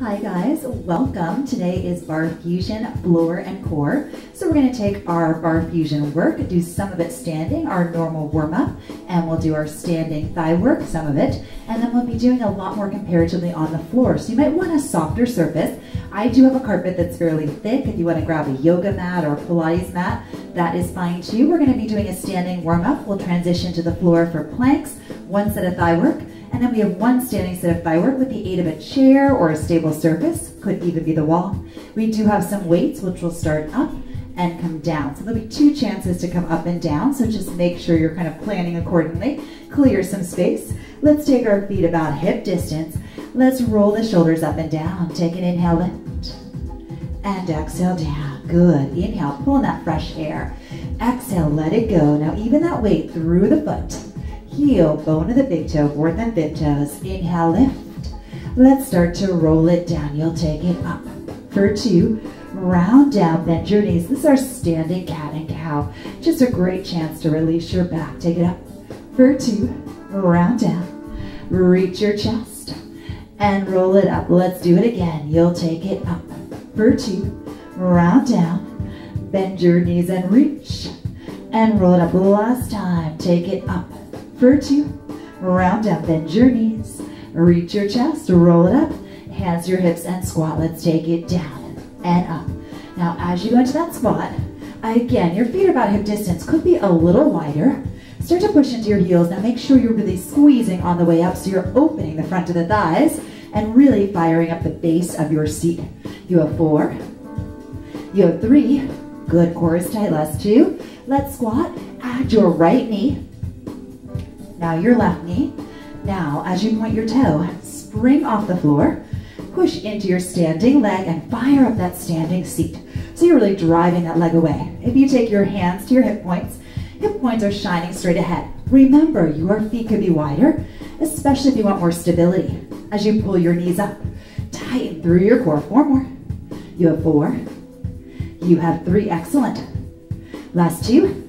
Hi guys, welcome. Today is Barre Fusion Floor and Core. So we're going to take our Barre Fusion work, do some of it standing, our normal warm-up, and we'll do our standing thigh work, some of it, and then we'll be doing a lot more comparatively on the floor. So you might want a softer surface. I do have a carpet that's fairly thick. If you want to grab a yoga mat or a Pilates mat, that is fine too. We're going to be doing a standing warm-up. We'll transition to the floor for planks, one set of thigh work, and then we have one standing set of thigh work with the aid of a chair or a stable surface, could even be the wall. We do have some weights which will start up and come down. So there'll be two chances to come up and down, so just make sure you're kind of planning accordingly. Clear some space. Let's take our feet about hip distance. Let's roll the shoulders up and down. Take an inhale, lift, and exhale down. Good. Inhale, pull in that fresh air. Exhale, let it go. Now even that weight through the foot. Heel, bone of the big toe, fourth and fifth toes. Inhale, lift. Let's start to roll it down. You'll take it up for two. Round down, bend your knees. This is our standing cat and cow. Just a great chance to release your back. Take it up for two. Round down. Reach your chest and roll it up. Let's do it again. You'll take it up for two. Round down. Bend your knees and reach and roll it up. Last time. Take it up for two. Round down, bend your knees, reach your chest, roll it up, hands to your hips and squat. Let's take it down and up. Now as you go into that squat, again, your feet are about hip distance, could be a little wider. Start to push into your heels. Now make sure you're really squeezing on the way up so you're opening the front of the thighs and really firing up the base of your seat. You have 4, you have 3, good, core is tight, last 2. Let's squat, add your right knee. Now your left knee. Now, as you point your toe, spring off the floor, push into your standing leg and fire up that standing seat. So you're really driving that leg away. If you take your hands to your hip points are shining straight ahead. Remember, your feet could be wider, especially if you want more stability. As you pull your knees up, tighten through your core. 4 more. You have 4. You have 3. Excellent. Last 2.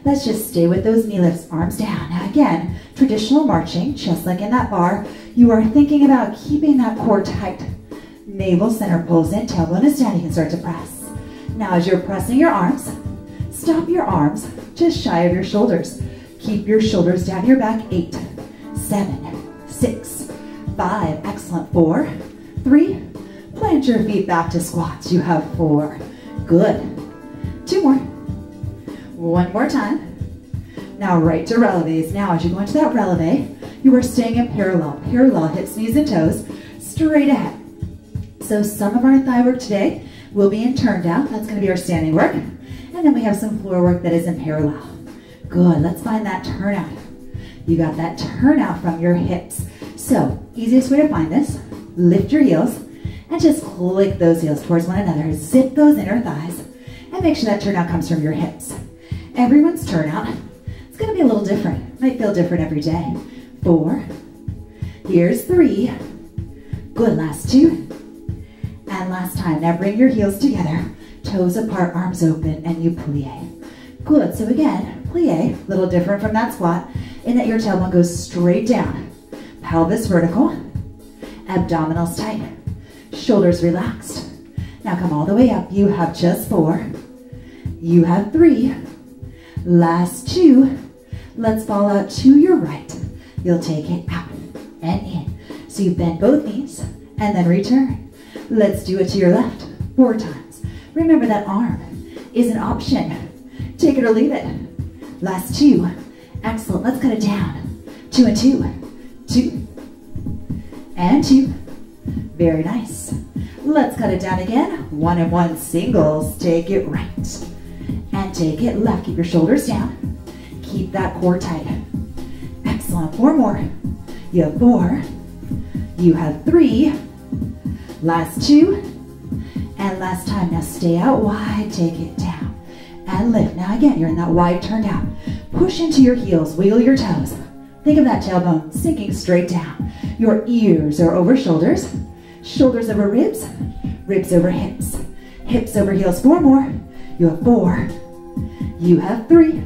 Let's just stay with those knee lifts, arms down. Now again, traditional marching, just like in that bar, you are thinking about keeping that core tight. Navel center pulls in, tailbone is down, you can start to press. Now as you're pressing your arms, stop your arms just shy of your shoulders. Keep your shoulders down your back. 8, 7, 6, 5, excellent. 4, 3, plant your feet back to squats. You have 4, good. 2 more. 1 more time. Now right to releves. Now as you go into that releve, you are staying in parallel. Parallel, hips, knees, and toes, straight ahead. So some of our thigh work today will be in turn down. That's going to be our standing work. And then we have some floor work that is in parallel. Good, let's find that turnout. You got that turnout from your hips. So easiest way to find this, lift your heels and just click those heels towards one another. Zip those inner thighs and make sure that turnout comes from your hips. Everyone's turnout, it's going to be a little different. Might feel different every day. 4, here's 3, good, last 2, and last time. Now bring your heels together, toes apart, arms open, and you plie. Good, so again, plie, a little different from that squat, in that your tailbone goes straight down, pelvis vertical, abdominals tight, shoulders relaxed. Now come all the way up. You have just 4, you have 3, last 2, let's fall out to your right. You'll take it out and in. So you bend both knees and then return. Let's do it to your left 4 times. Remember that arm is an option. Take it or leave it. Last 2, excellent. Let's cut it down. 2 and 2, 2 and 2. Very nice. Let's cut it down again. 1 and 1 singles. Take it right and take it left. Keep your shoulders down. Keep that core tight. Excellent. 4 more. You have 4. You have 3. Last 2. And last time. Now stay out wide. Take it down and lift. Now again, you're in that wide turned out. Push into your heels. Wiggle your toes. Think of that tailbone sinking straight down. Your ears are over shoulders. Shoulders over ribs. Ribs over hips. Hips over heels. 4 more. You have 4. You have 3.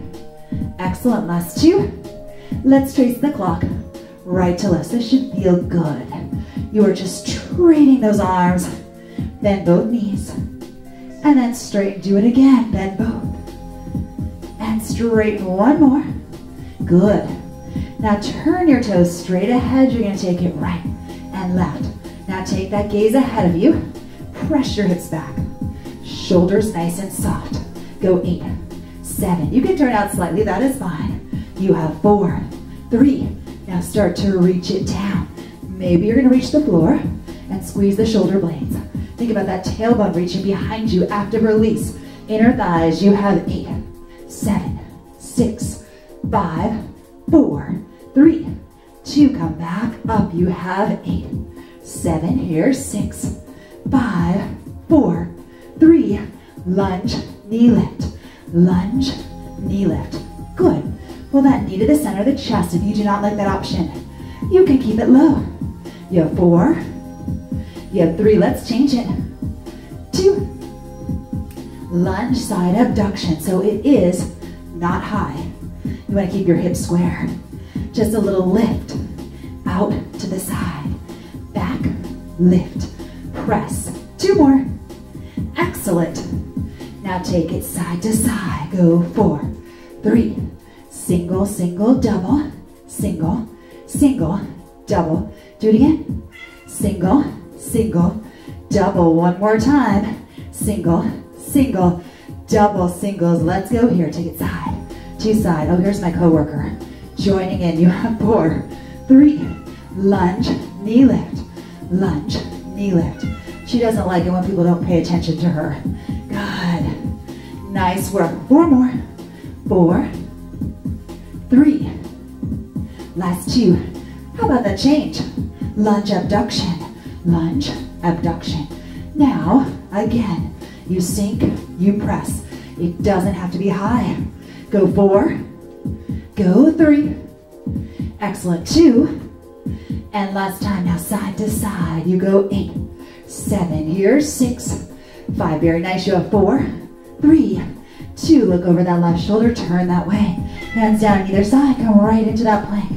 Excellent. Last 2. Let's trace the clock right to left. This should feel good. You are just straightening those arms. Bend both knees. And then straighten. Do it again. Bend both. And straighten one more. Good. Now turn your toes straight ahead. You're going to take it right and left. Now take that gaze ahead of you. Press your hips back. Shoulders nice and soft. Go 8, 7. You can turn out slightly. That is fine. You have 4, 3. Now start to reach it down. Maybe you're going to reach the floor and squeeze the shoulder blades. Think about that tailbone reaching behind you. Active release. Inner thighs. You have 8, 7, 6, 5, 4, 3, 2. Come back up. You have 8, 7. Here. 6, 5, 4, 3. Lunge, knee lift. Lunge, knee lift. Good. Pull that knee to the center of the chest. If you do not like that option, you can keep it low. You have 4. You have 3. Let's change it. 2. Lunge, side abduction. So it is not high. You want to keep your hips square. Just a little lift. Out to the side. Back, lift, press. 2 more. Excellent. Now take it side to side. Go 4, 3. Single, single, double. Single, single, double. Do it again. Single, single, double. One more time. Single, single, double. Singles. Let's go here. Take it side to side. Oh, here's my coworker. Joining in. You have 4, 3. Lunge, knee lift. Lunge, knee lift. She doesn't like it when people don't pay attention to her. Good. Nice work. 4 more. 4, 3. Last 2. How about that change? Lunge abduction. Lunge abduction. Now, again, you sink, you press. It doesn't have to be high. Go 4. Go 3. Excellent. 2. And last time. Now side to side. You go 8, 7. Here. 6, 5. Very nice. You have 4, 3, 2. Look over that left shoulder. Turn that way. Hands down on either side. Come right into that plank.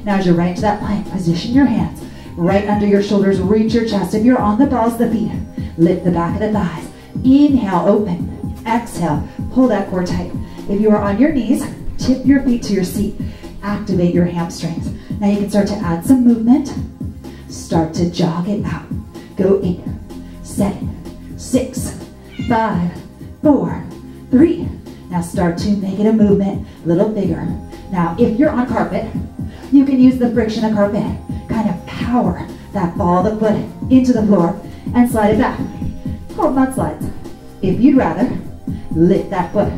Now as you're right into that plank, position your hands right under your shoulders. Reach your chest. If you're on the balls of the feet, lift the back of the thighs. Inhale, open. Exhale, pull that core tight. If you are on your knees, tip your feet to your seat. Activate your hamstrings. Now you can start to add some movement. Start to jog it out. Go 8, 7, 6, 5, 4, 3. Now start to make it a movement a little bigger. Now if you're on carpet, you can use the friction of carpet. Kind of power that ball of the foot into the floor and slide it back. Called mud slides. If you'd rather, lift that foot.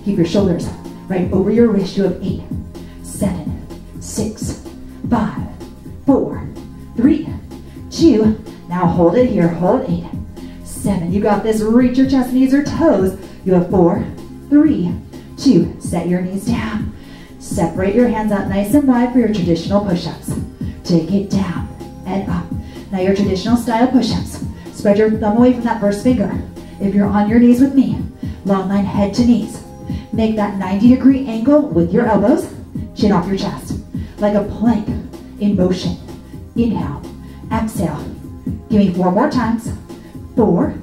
Keep your shoulders right over your wrist. You have 8, 7, 6, 5, 4, 3, 2. Now hold it here. Hold 8, 7. You got this. Reach your chest, knees, or toes. You have 4, 3, 2. Set your knees down. Separate your hands out nice and wide for your traditional push-ups. Take it down and up. Now your traditional style push-ups. Spread your thumb away from that first finger. If you're on your knees with me, long line head to knees. Make that 90-degree angle with your elbows, chin off your chest. Like a plank in motion. Inhale, exhale. Give me 4 more times. 4.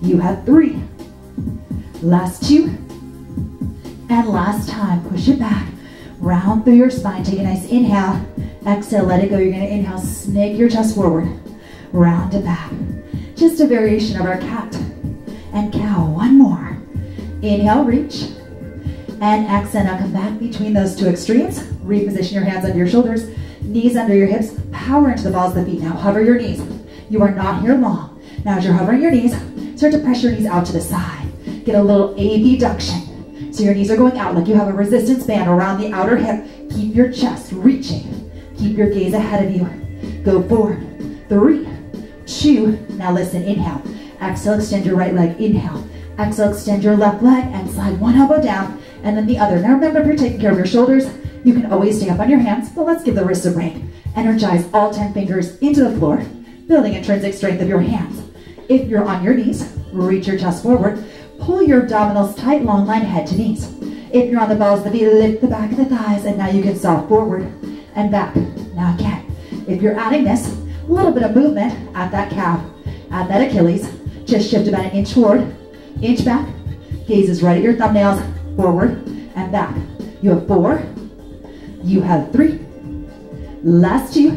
You have 3. Last 2. And last time, push it back. Round through your spine. Take a nice inhale. Exhale, let it go. You're going to inhale, snake your chest forward. Round it back. Just a variation of our cat and cow. 1 more. Inhale, reach. And exhale. Now come back between those 2 extremes. Reposition your hands under your shoulders. Knees under your hips. Power into the balls of the feet. Now hover your knees. You are not here long. Now as you're hovering your knees, start to press your knees out to the side. Get a little abduction. So your knees are going out like you have a resistance band around the outer hip. Keep your chest reaching. Keep your gaze ahead of you. Go 4, 3, 2. Now listen, inhale. Exhale, extend your right leg. Inhale. Exhale, extend your left leg and slide one elbow down and then the other. Now remember, if you're taking care of your shoulders, you can always stay up on your hands, but let's give the wrists a break. Energize all 10 fingers into the floor, building intrinsic strength of your hands. If you're on your knees, reach your chest forward. Pull your abdominals tight, long line, head to knees. If you're on the balls of the feet, lift the back of the thighs, and now you can soft forward and back. Now again, if you're adding this, A little bit of movement at that calf, at that Achilles. Just shift about an inch forward, inch back. Gaze is right at your thumbnails, forward and back. You have 4, you have 3, last 2,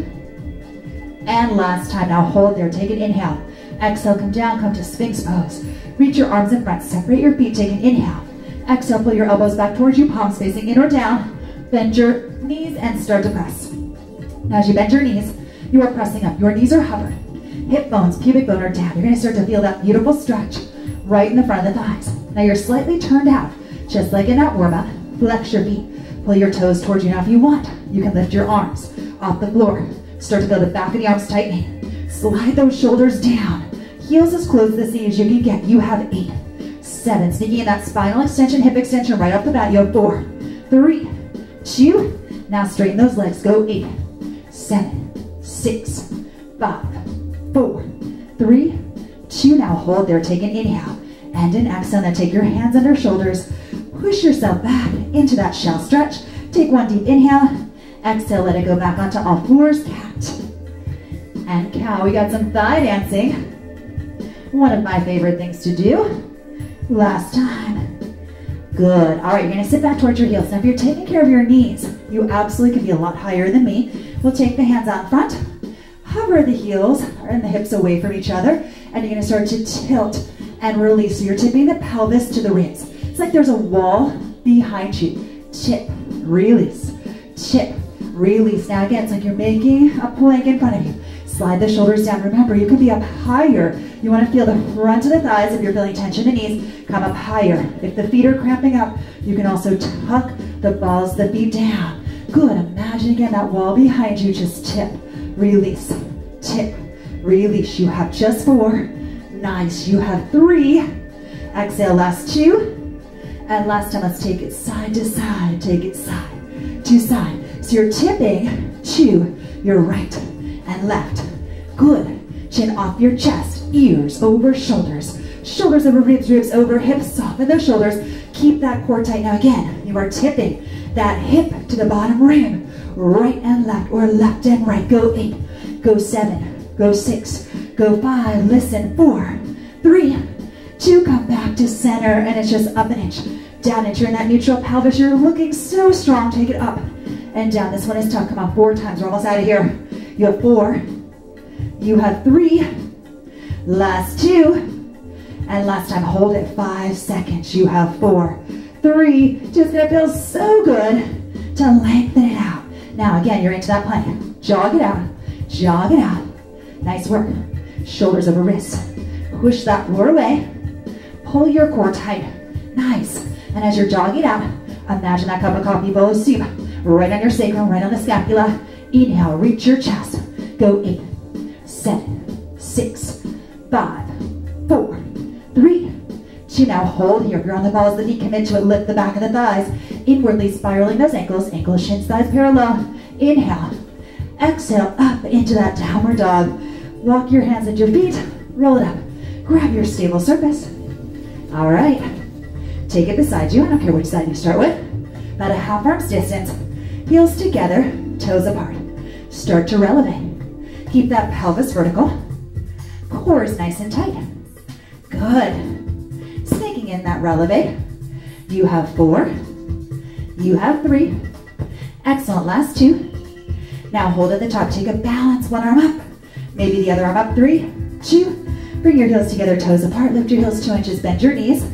and last time. Now hold there, take an inhale. Exhale, come down, come to Sphinx pose. Reach your arms in front, separate your feet, take an inhale. Exhale, pull your elbows back towards you, palms facing in or down. Bend your knees and start to press. Now as you bend your knees, you are pressing up. Your knees are hovered. Hip bones, pubic bone are down. You're gonna start to feel that beautiful stretch right in the front of the thighs. Now you're slightly turned out, just like in that warm up. Flex your feet, pull your toes towards you. Now if you want, you can lift your arms off the floor. Start to feel the back of the arms tightening. Slide those shoulders down. Heels as close to the seat as you can get. You have 8, 7. Sneaking in that spinal extension, hip extension right off the bat. You have 4, 3, 2. Now straighten those legs. Go 8, 7, 6, 5, 4, 3, 2. Now hold there. Take an inhale and an exhale. Now take your hands under shoulders. Push yourself back into that shell stretch. Take one deep inhale. Exhale, let it go back onto all fours. Cat and cow. We got some thigh dancing. One of my favorite things to do. Last time. Good. All right, you're gonna sit back towards your heels. Now if you're taking care of your knees, you absolutely can be a lot higher than me. We'll take the hands out front. Hover the heels and the hips away from each other. And you're gonna start to tilt and release. So you're tipping the pelvis to the ribs. It's like there's a wall behind you. Tip, release, tip, release. Now again, it's like you're making a plank in front of you. Slide the shoulders down. Remember, you can be up higher. You want to feel the front of the thighs. If you're feeling tension in the knees, come up higher. If the feet are cramping up, you can also tuck the balls of the feet down. Good. Imagine again that wall behind you. Just tip, release, tip, release. You have just 4. Nice. You have 3. Exhale, last 2. And last time, let's take it side to side. Take it side to side. So you're tipping to your right and left. Good. Chin off your chest, ears over shoulders. Shoulders over ribs, ribs over hips. Soften those shoulders. Keep that core tight. Now again, you are tipping that hip to the bottom rib. Right and left, or left and right. Go 8, go 7, go 6, go 5. Listen, 4, 3, 2. Come back to center, and it's just up an inch, down inch. You're in that neutral pelvis. You're looking so strong. Take it up and down. This one is tough. Come on, 4 times. We're almost out of here. You have 4, you have 3, last 2, and last time, hold it 5 seconds. You have 4, 3, just gonna feel so good to lengthen it out. Now again, you're into that plank. Jog it out, jog it out. Nice work. Shoulders over wrists. Push that floor away. Pull your core tight. Nice. And as you're jogging out, imagine that cup of coffee bowl of soup right on your sacrum, right on the scapula. Inhale, reach your chest. Go 8, 7, 6, 5, 4, 3, 2. Now hold here. If you're on the balls of the feet, commit to it. Lift the back of the thighs. Inwardly spiraling those ankles. Ankles, shins, thighs parallel. Inhale. Exhale, up into that downward dog. Walk your hands at your feet. Roll it up. Grab your stable surface. All right. Take it beside you. I don't care which side you start with. About a half arm's distance. Heels together, toes apart. Start to releve. Keep that pelvis vertical. Core is nice and tight. Good. Snaking in that releve. You have 4. You have 3. Excellent. Last 2. Now hold at the top. Take a balance. One arm up. Maybe the other arm up. 3, 2. Bring your heels together, toes apart. Lift your heels 2 inches. Bend your knees.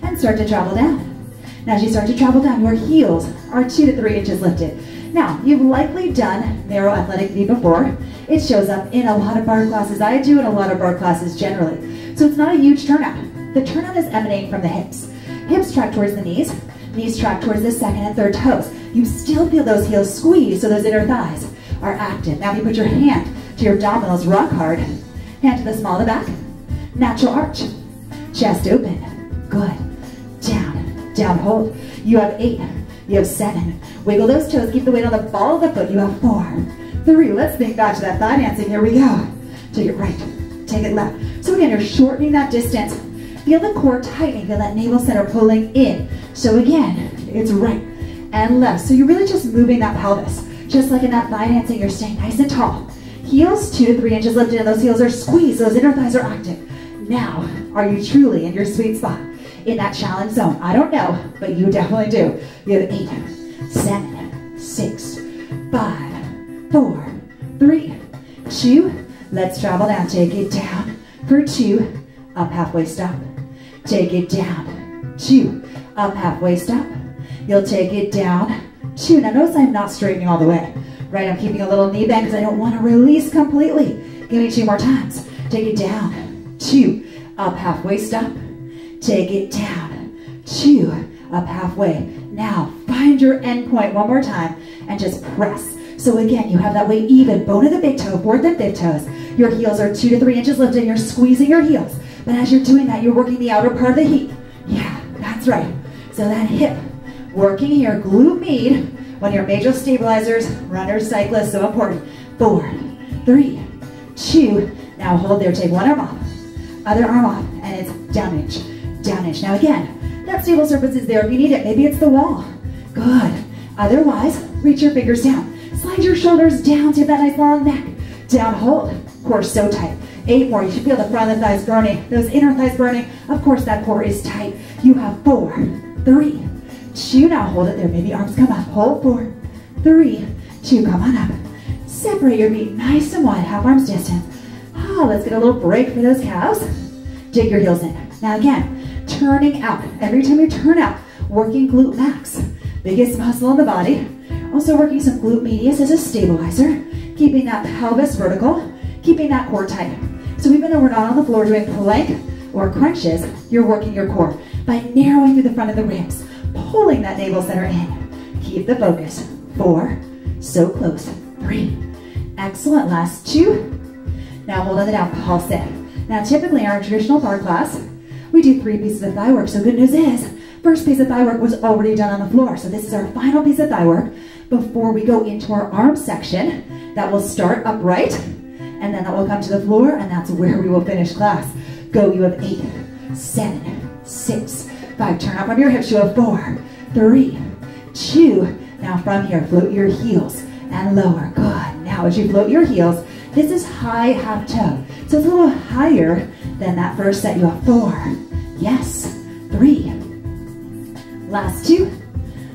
And start to travel down. Now as you start to travel down, your heels are 2 to 3 inches lifted. Now, you've likely done narrow athletic knee before. It shows up in a lot of bar classes. I do in a lot of bar classes generally. So it's not a huge turnout. The turnout is emanating from the hips. Hips track towards the knees. Knees track towards the second and third toes. You still feel those heels squeeze, so those inner thighs are active. Now if you put your hand to your abdominals, rock hard. Hand to the small of the back. Natural arch. Chest open. Good. Down. Down, hold. You have 8. You have 7. Wiggle those toes. Keep the weight on the ball of the foot. You have 4, 3. Let's think back to that thigh dancing. Here we go. Take it right. Take it left. So again, you're shortening that distance. Feel the core tightening. Feel that navel center pulling in. So again, it's right and left. So you're really just moving that pelvis. Just like in that thigh dancing, you're staying nice and tall. Heels 2 to 3 inches lifted, and those heels are squeezed. Those inner thighs are active. Now, are you truly in your sweet spot, in that challenge zone? I don't know, but you definitely do. You have 8, 7, 6, 5, 4, 3, 2. Let's travel down. Take it down for 2. Up halfway, stop. Take it down. 2. Up halfway, stop. You'll take it down. 2. Now notice I'm not straightening all the way. Right, I'm keeping a little knee bend because I don't want to release completely. Give me 2 more times. Take it down. 2. Up halfway, stop. Take it down. 2. Up halfway. Now find your end point one more time and just press. So again, you have that weight even. Bone of the big toe, 4th and 5th toes. Your heels are 2 to 3 inches lifted. You're squeezing your heels. But as you're doing that, you're working the outer part of the hip. Yeah, that's right. So that hip, working here, glute med, one of your major stabilizers, runners, cyclists, so important. 4, 3, 2. Now hold there, take one arm off, other arm off, and it's down inch, down inch. Now again, that stable surface is there if you need it. Maybe it's the wall. Good. Otherwise, reach your fingers down. Slide your shoulders down to that nice long neck. Down, hold. Core so tight. 8 more. You should feel the front of the thighs burning. Those inner thighs burning. Of course, that core is tight. You have 4, 3, 2. Now hold it there. Maybe arms come up. Hold 4, 3, 2. Come on up. Separate your feet nice and wide. Half arms distance. Oh, let's get a little break for those calves. Dig your heels in. Now again, turning out. Every time you turn out, working glute max. Biggest muscle in the body. Also working some glute medius as a stabilizer. Keeping that pelvis vertical. Keeping that core tight. So even though we're not on the floor doing plank or crunches, you're working your core by narrowing through the front of the ribs, pulling that navel center in. Keep the focus. 4, so close. 3, excellent. Last 2. Now hold on the down, pulse in. Now typically in our traditional bar class, we do 3 pieces of thigh work. So good news is, first piece of thigh work was already done on the floor. So this is our final piece of thigh work before we go into our arm section. That will start upright, and then that will come to the floor, and that's where we will finish class. Go, you have 8, 7, 6, 5. Turn out from your hips. You have 4, 3, 2. Now from here, float your heels and lower. Good. Now as you float your heels, this is high half toe. So it's a little higher than that first set. You have 4. Yes. 3. Last 2.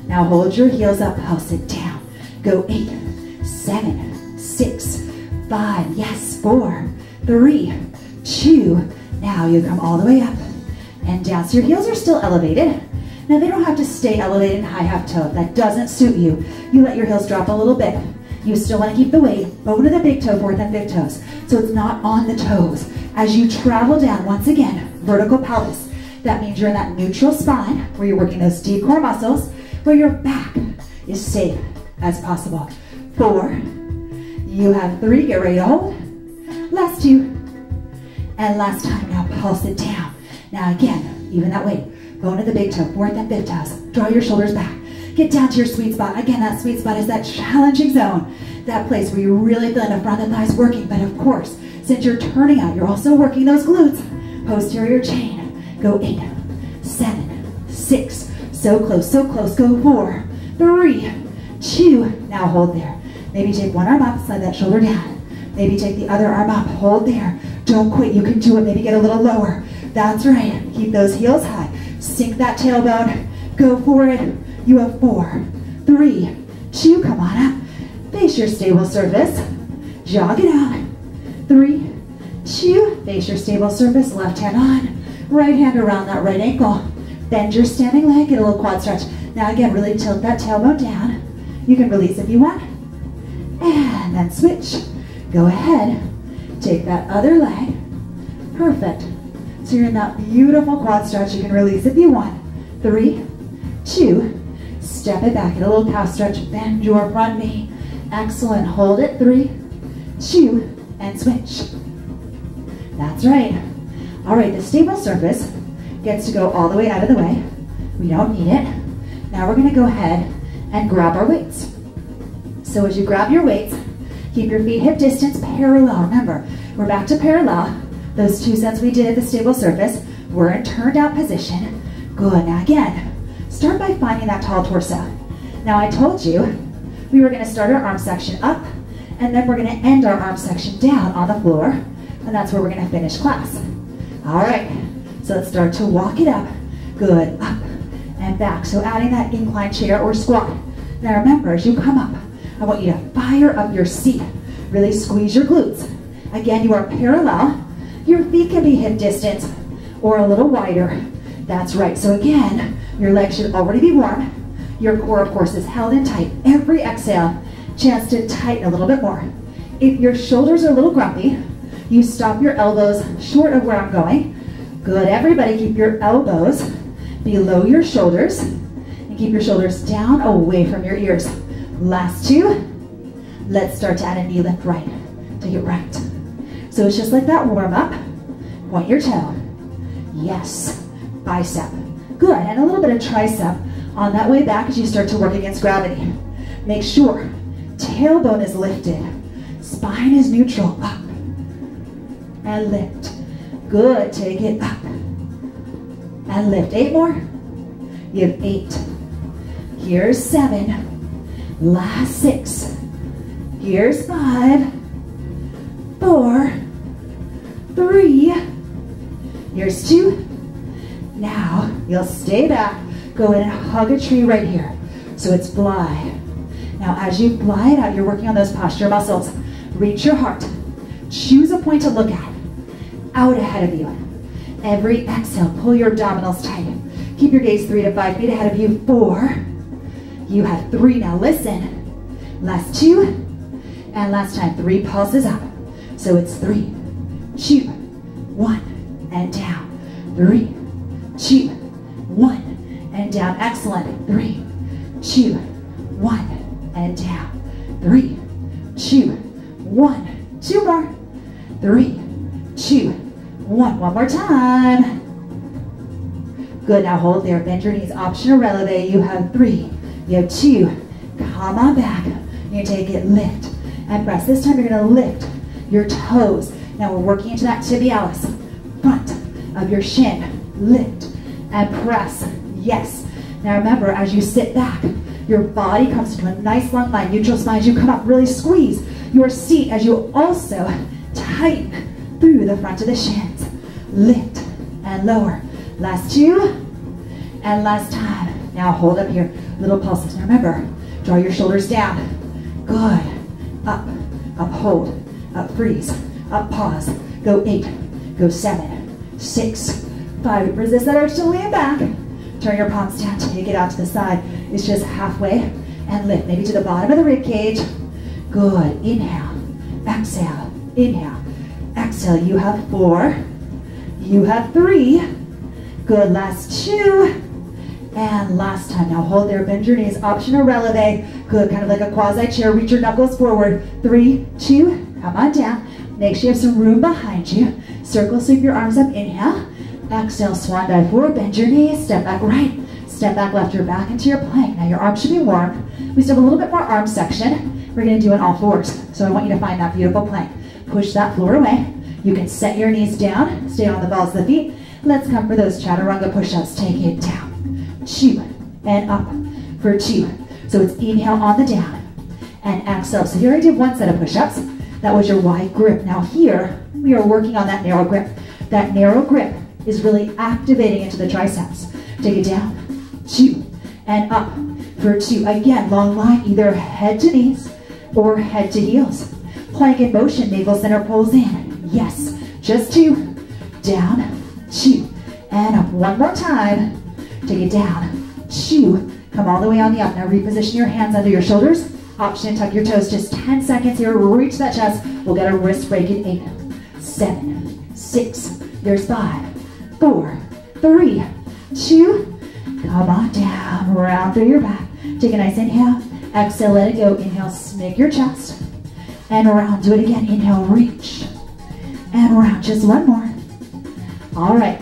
Now hold your heels up. Pulse it down. Go 8, 7, 6, 5. Yes. 4, 3, 2. Now you come all the way up and down. So your heels are still elevated. Now they don't have to stay elevated in high half toe. If that doesn't suit you, you let your heels drop a little bit. You still want to keep the weight, bone of the big toe, 4th and 5th toes. So it's not on the toes. As you travel down, once again, vertical pelvis. That means you're in that neutral spine where you're working those deep core muscles, where your back is safe as possible. 4. You have 3. Get ready to hold. Last 2. And last time. Now pulse it down. Now again, even that weight. Bone of the big toe, 4th and 5th toes. Draw your shoulders back. Get down to your sweet spot. Again, that sweet spot is that challenging zone. That place where you're really feeling the front of the thighs working. But of course, since you're turning out, you're also working those glutes. Posterior chain. Go 8, 7, 6. So close, so close. Go 4, 3, 2. Now hold there. Maybe take one arm up, slide that shoulder down. Maybe take the other arm up, hold there. Don't quit, you can do it. Maybe get a little lower. That's right. Keep those heels high. Sink that tailbone. Go for it. You have 4, 3, 2. Come on up. Face your stable surface. Jog it out. 3, 2. Face your stable surface. Left hand on. Right hand around that right ankle. Bend your standing leg. Get a little quad stretch. Now again, really tilt that tailbone down. You can release if you want. And then switch. Go ahead. Take that other leg. Perfect. So you're in that beautiful quad stretch. You can release if you want. 3, 2. Step it back. Get a little calf stretch. Bend your front knee. Excellent. Hold it. 3, 2, and switch. That's right. All right, the stable surface gets to go all the way out of the way. We don't need it. Now we're going to go ahead and grab our weights. So as you grab your weights, keep your feet hip distance parallel. Remember, we're back to parallel. Those 2 sets we did at the stable surface, we're in turned out position. Good. Now again, start by finding that tall torso. Now I told you we were going to start our arm section up And then we're gonna end our arm section down on the floor, and that's where we're gonna finish class. All right, so let's start to walk it up. Good, up and back. So adding that incline chair or squat. Now remember, as you come up, I want you to fire up your seat. Really squeeze your glutes. Again, you are parallel. Your feet can be hip distance or a little wider. That's right. So again, your legs should already be warm. Your core, of course, is held in tight. Every exhale, chance to tighten a little bit more. If your shoulders are a little grumpy, you stop your elbows short of where I'm going. Good, everybody, keep your elbows below your shoulders and keep your shoulders down away from your ears. Last two. Let's start to add a knee lift right. Take it right. So it's just like that warm up. Point your toe. Yes. Bicep. Good. And a little bit of tricep on that way back as you start to work against gravity. Make sure tailbone is lifted. Spine is neutral. Up. And lift. Good. Take it up. And lift. 8 more. You have 8. Here's 7. Last 6. Here's 5. 4. 3. Here's 2. Now you'll stay back. Go in and hug a tree right here. So it's fly. Now as you glide out, you're working on those posture muscles. Reach your heart. Choose a point to look at. Out ahead of you. Every exhale, pull your abdominals tight. Keep your gaze 3 to 5 feet ahead of you. 4. You have 3. Now listen. Last 2. And last time. 3 pulses up. So it's 3, 2, 1, and down. 3, 2, 1, and down. Excellent. 3, 2, 1, and down. 3, 2, 1. 2 more. 3, 2, 1. One more time. Good. Now hold there. Bend your knees. Optional releve. You have 3. You have 2. Come on back. You take it. Lift and press. This time you're going to lift your toes. Now we're working into that tibialis. Front of your shin. Lift and press. Yes. Now remember, as you sit back, your body comes to a nice long line. Neutral spine. As you come up, really squeeze your seat as you also tighten through the front of the shins. Lift and lower. Last 2 and last time. Now hold up here. Little pulses. Now remember, draw your shoulders down. Good. Up. Up. Hold. Up. Freeze. Up. Pause. Go 8. Go 7. 6. 5. Resist that urge to lean back. Turn your palms down. Take it out to the side. It's just halfway. And lift. Maybe to the bottom of the rib cage. Good. Inhale. Exhale. Inhale. Exhale. You have 4. You have 3. Good. Last 2. And last time. Now hold there. Bend your knees. Optional releve. Good. Kind of like a quasi chair. Reach your knuckles forward. 3, 2. Come on down. Make sure you have some room behind you. Circle sweep your arms up. Inhale. Exhale. Swan dive forward. Bend your knees. Step back right. Step back left. You're back into your plank. Now your arms should be warm. We still have a little bit more arm section. We're going to do it all fours. So I want you to find that beautiful plank. Push that floor away. You can set your knees down. Stay on the balls of the feet. Let's come for those chaturanga push-ups. Take it down. 2 and up for 2. So it's inhale on the down and exhale. So here I did 1 set of push-ups. That was your wide grip. Now here we are working on that narrow grip. That narrow grip is really activating into the triceps. Take it down. 2 and up for 2. Again, long line, either head to knees or head to heels. Plank in motion, navel center pulls in. Yes, just 2. Down, 2, and up. One more time. Take it down. 2. Come all the way on the up. Now reposition your hands under your shoulders. Option, tuck your toes. Just 10 seconds here. Reach that chest. We'll get a wrist break in 8, 7, 6. There's 5, 4, 3, 2. Come on down. Round through your back. Take a nice inhale. Exhale, let it go. Inhale, snake your chest. And round. Do it again. Inhale, reach. And round. Just 1 more. All right.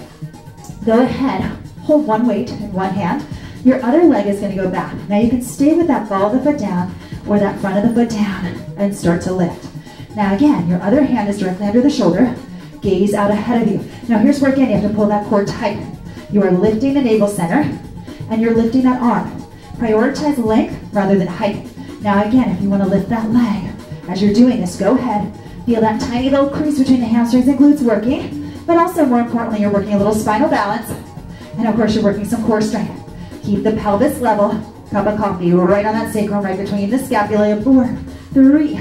Go ahead. Hold 1 weight in 1 hand. Your other leg is going to go back. Now you can stay with that ball of the foot down or that front of the foot down and start to lift. Now again, your other hand is directly under the shoulder. Gaze out ahead of you. Now here's where again you have to pull that core tight. You are lifting the navel center and you're lifting that arm. Prioritize length rather than height. Now again, if you want to lift that leg As you're doing this, go ahead. Feel that tiny little crease between the hamstrings and glutes working, but also more importantly, you're working a little spinal balance. And of course, you're working some core strength. Keep the pelvis level. Cup of coffee right on that sacrum, right between the scapula. 4, 3,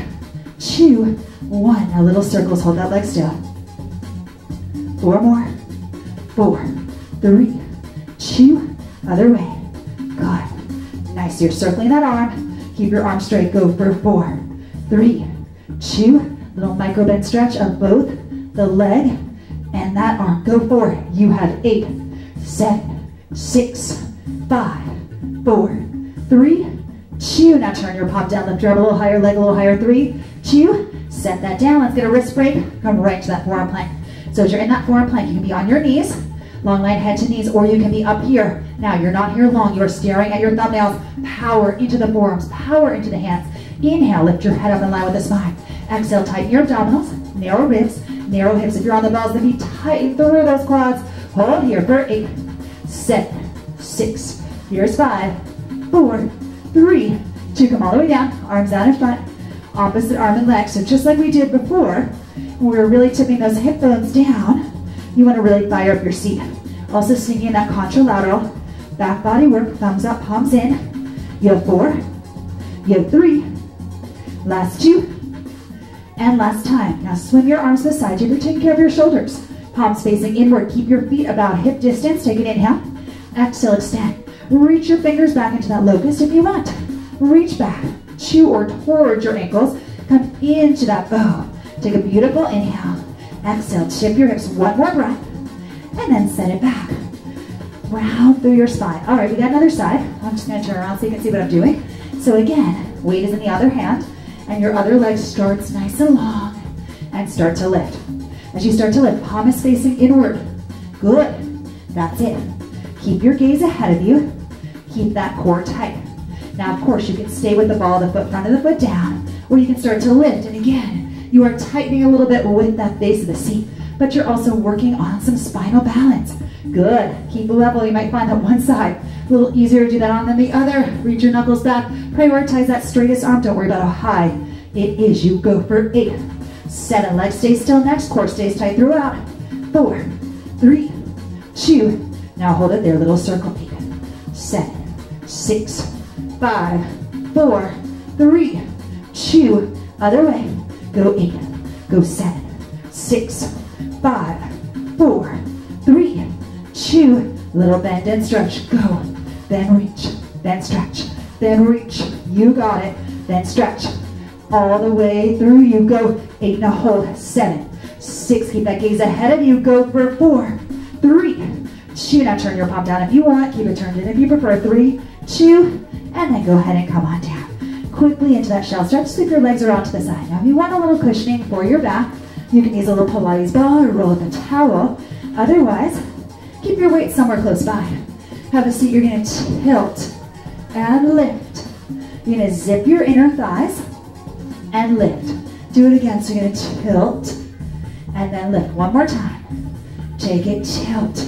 2, 1. Now little circles, hold that leg still. 4 more. 4, 3, 2, other way. Good. Nice, you're circling that arm. Keep your arm straight, go for 4, 3, 2, little micro bend stretch of both the leg and that arm. Go for it. You have 8, 7, 6, 5, 4, 3, 2. Now turn your palm down, lift your arm a little higher, leg a little higher. 3, 2, set that down. Let's get a wrist break. Come right to that forearm plank. So as you're in that forearm plank, you can be on your knees, long line head to knees, or you can be up here. Now you're not here long, you're staring at your thumbnails. Power into the forearms, power into the hands. Inhale, lift your head up in line with the spine. Exhale, tighten your abdominals, narrow ribs, narrow hips. If you're on the balls of the feet, tighten through those quads. Hold here for 8, 7, 6, here's 5, 4, 3, 2. Come all the way down, arms out in front, opposite arm and leg. So just like we did before, when we were really tipping those hip bones down, you want to really fire up your seat. Also sneaking in that contralateral back body work, thumbs up, palms in. You have 4, you have 3, last 2, and last time. Now swing your arms beside you. You're taking care of your shoulders. Palms facing inward. Keep your feet about hip distance. Take an inhale. Exhale, extend. Reach your fingers back into that locust if you want. Reach back to or towards your ankles. Come into that bow. Take a beautiful inhale. Exhale, tip your hips. One more breath. And then set it back. Round through your spine. All right, we got another side. I'm just going to turn around so you can see what I'm doing. So again, weight is in the other hand. And your other leg starts nice and long. And start to lift. As you start to lift, palm is facing inward. Good. That's it. Keep your gaze ahead of you. Keep that core tight. Now, of course, you can stay with the ball of the foot, front of the foot down, or you can start to lift. And again, you are tightening a little bit with that base of the seat, but you're also working on some spinal balance. Good. Keep it level. You might find that one side a little easier to do that on than the other. Reach your knuckles back. Prioritize that straightest arm. Don't worry about how high it is. You go for 8, 7. Legs stay still. Next, core stays tight throughout. 4, 3, 2. Now hold it there. Little circle. 8, 7, 6, 5, 4, 3, 2. Other way. Go 8. Go 7, 6, 5, 4, 3, 2. Little bend and stretch. Go. Then reach. Then stretch. Then reach. You got it. Then stretch. All the way through. You go. 8. Now hold. 7, 6. Keep that gaze ahead of you. Go for 4, 3, 2. Now turn your palm down if you want. Keep it turned in if you prefer. 3, 2. And then go ahead and come on down. Quickly into that shell stretch. Sweep your legs around to the side. Now if you want a little cushioning for your back, you can use a little Pilates ball or roll with a towel. Otherwise, keep your weight somewhere close by. Have a seat. You're going to tilt and lift. You're going to zip your inner thighs and lift. Do it again. So you're going to tilt and then lift. One more time. Take it, tilt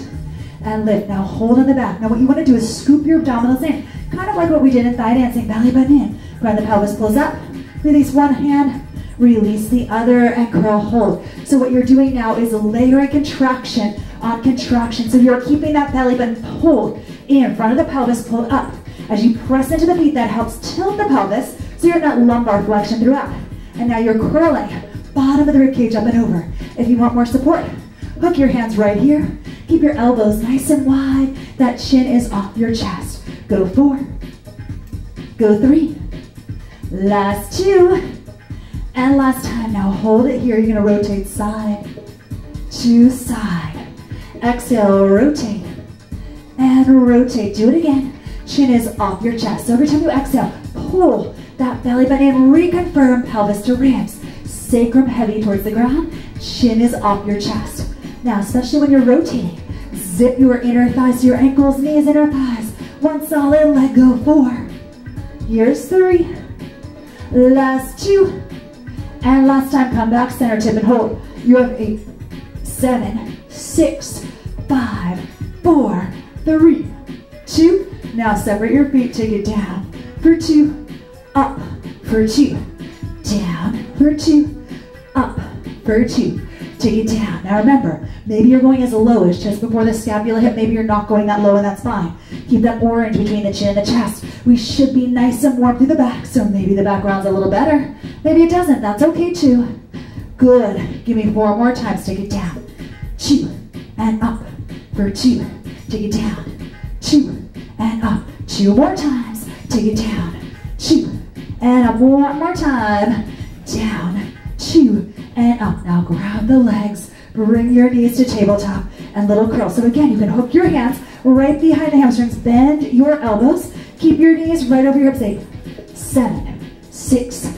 and lift. Now hold on the back. Now what you want to do is scoop your abdominals in. Kind of like what we did in thigh dancing. Belly button in. Front of the pelvis pulls up. Release one hand. Release the other and curl hold. So what you're doing now is layering contraction on contraction. So you're keeping that belly button pulled in, front of the pelvis pulled up. As you press into the feet, that helps tilt the pelvis, so you're in that lumbar flexion throughout. And now you're curling, bottom of the ribcage up and over. If you want more support, hook your hands right here. Keep your elbows nice and wide. That chin is off your chest. Go 4, go 3, last 2, and last time. Now hold it here. You're going to rotate side to side. Exhale, rotate and rotate. Do it again. Chin is off your chest. So every time you exhale, pull that belly button in. Reconfirm pelvis to ribs. Sacrum heavy towards the ground. Chin is off your chest. Now, especially when you're rotating, zip your inner thighs to your ankles, knees, inner thighs. One solid leg. Go 4. Here's 3. Last 2. And last time, come back, center, tip, and hold. You have 8, 7, 6, 5, 4, 3, 2. Now separate your feet, take it down for 2, up for 2, down for 2, up for 2. Take it down. Now remember, maybe you're going as low as just before the scapula hip. Maybe you're not going that low, and that's fine. Keep that orange between the chin and the chest. We should be nice and warm through the back, so maybe the background's a little better. Maybe it doesn't. That's okay too. Good. Give me 4 more times. Take it down. 2 and up for 2. Take it down. 2 and up. 2 more times. Take it down. 2 and up. 1 more time. Down. 2 and up. Now grab the legs. Bring your knees to tabletop and little curl. So again, you can hook your hands right behind the hamstrings. Bend your elbows. Keep your knees right over your hips. 8, 7, 6,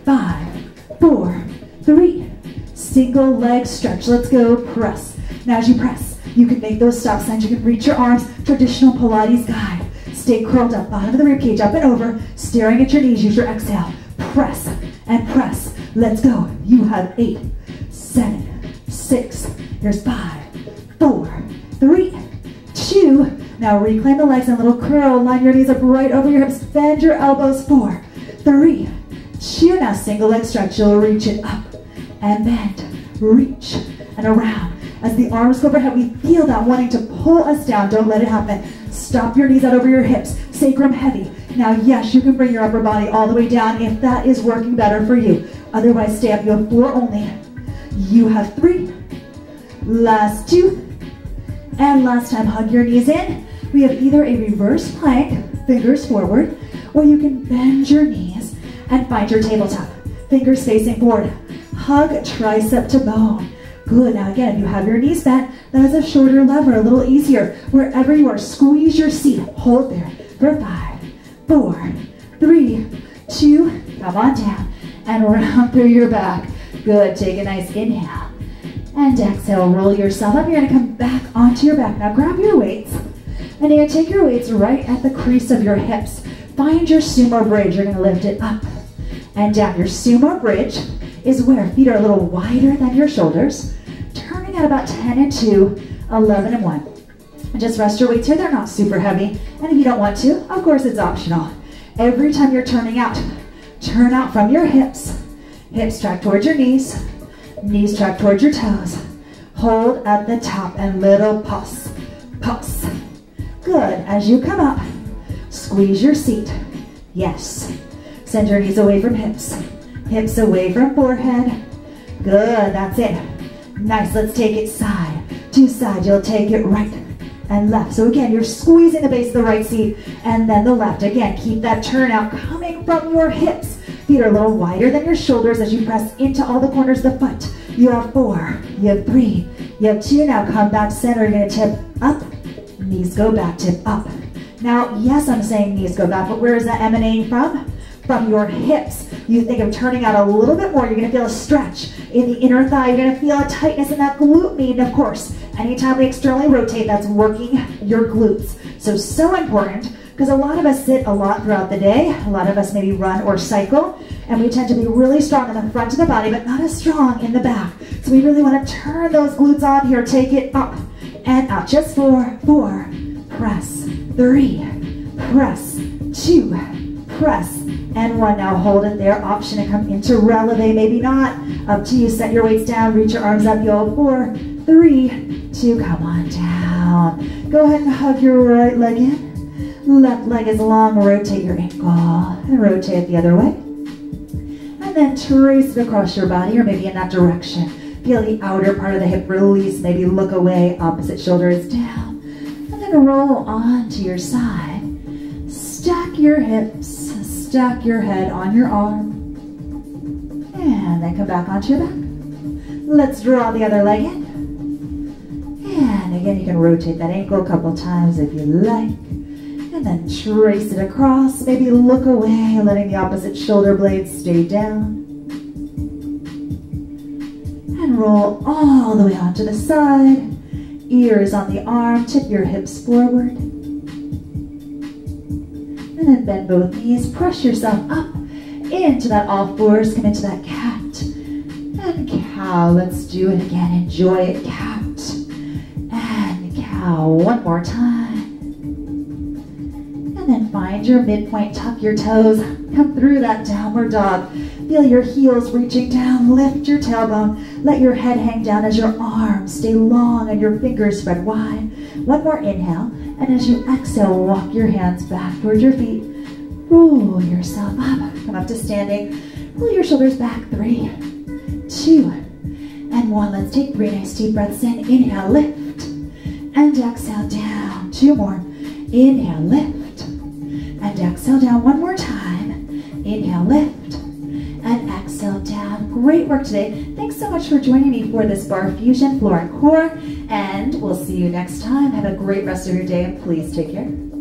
5, 4, 3. Single leg stretch. Let's go. Press. Now as you press, you can make those stop signs. You can reach your arms. Traditional Pilates guide. Stay curled up. Bottom of the ribcage up and over. Staring at your knees. Use your exhale. Press and press. Let's go. You have 8, 7, 6. Here's 5, 4, 3, 2. Now reclaim the legs and a little curl. Line your knees up right over your hips. Bend your elbows. 4, 3, 2. Now single leg stretch. You'll reach it up and bend. Reach and around. As the arms go overhead, we feel that wanting to pull us down. Don't let it happen. Stop your knees out over your hips. Sacrum heavy. Now, yes, you can bring your upper body all the way down if that is working better for you. Otherwise, stay up. You have 4 only. You have 3. Last 2. And last time, hug your knees in. We have either a reverse plank, fingers forward, or you can bend your knees and find your tabletop. Fingers facing forward. Hug tricep to bone. Good. Now again, if you have your knees bent, that is a shorter lever, a little easier. Wherever you are, squeeze your seat. Hold there for 5, 4, 3, 2. Come on down and round through your back. Good. Take a nice inhale and exhale. Roll yourself up. You're going to come back onto your back. Now grab your weights and you're going to take your weights right at the crease of your hips. Find your sumo bridge. You're going to lift it up and down. Your sumo bridge is where feet are a little wider than your shoulders, turning at about 10 and 2, 11 and 1. And just rest your weights here. They're not super heavy. And if you don't want to, of course it's optional. Every time you're turning out, turn out from your hips. Hips track towards your knees. Knees track towards your toes. Hold at the top and little pulse. Pulse. Good. As you come up, squeeze your seat. Yes. Send your knees away from hips. Hips away from forehead. Good, that's it. Nice, let's take it side to side. You'll take it right and left. So again, you're squeezing the base of the right seat and then the left. Again, keep that turnout coming from your hips. Feet are a little wider than your shoulders as you press into all the corners of the foot. You have 4, you have 3, you have 2. Now come back center. You're gonna tip up, knees go back, tip up. Now, yes, I'm saying knees go back, but where is that emanating from? From your hips. You think of turning out a little bit more. You're going to feel a stretch in the inner thigh. You're going to feel a tightness in that glute med. And of course, anytime we externally rotate, that's working your glutes. So important, because a lot of us sit a lot throughout the day. A lot of us maybe run or cycle, and we tend to be really strong in the front of the body, but not as strong in the back. So we really want to turn those glutes on here. Take it up and out. Just 4, 4, press, 3, press, 2, press, and 1. Now hold it there. Option to come into releve, maybe not. Up to you. Set your weights down. Reach your arms up. You'll 4, 3, 2. Come on down. Go ahead and hug your right leg in. Left leg is long. Rotate your ankle and rotate it the other way. And then trace it across your body, or maybe in that direction. Feel the outer part of the hip release. Maybe look away. Opposite shoulder is down. And then roll onto your side. Stack your hips. Stack your head on your arm, and then come back onto your back. Let's draw the other leg in, and again you can rotate that ankle a couple times if you like, and then trace it across. Maybe look away, letting the opposite shoulder blades stay down, and roll all the way onto the side. Ears on the arm, tip your hips forward. And then bend both knees, press yourself up into that all fours, come into that cat and cow. Let's do it again. Enjoy it. Cat and cow. One more time. And then find your midpoint, tuck your toes, come through that downward dog. Feel your heels reaching down. Lift your tailbone. Let your head hang down as your arms stay long and your fingers spread wide. One more inhale. And as you exhale, walk your hands back towards your feet. Roll yourself up. Come up to standing. Pull your shoulders back. 3, 2, and 1. Let's take 3 nice deep breaths in. Inhale, lift. And exhale down. 2 more. Inhale, lift. And exhale down. 1 more time. Inhale, lift. And exhale down. Great work today. Thanks so much for joining me for this Barre Fusion Floor and Core. And we'll see you next time. Have a great rest of your day and please take care.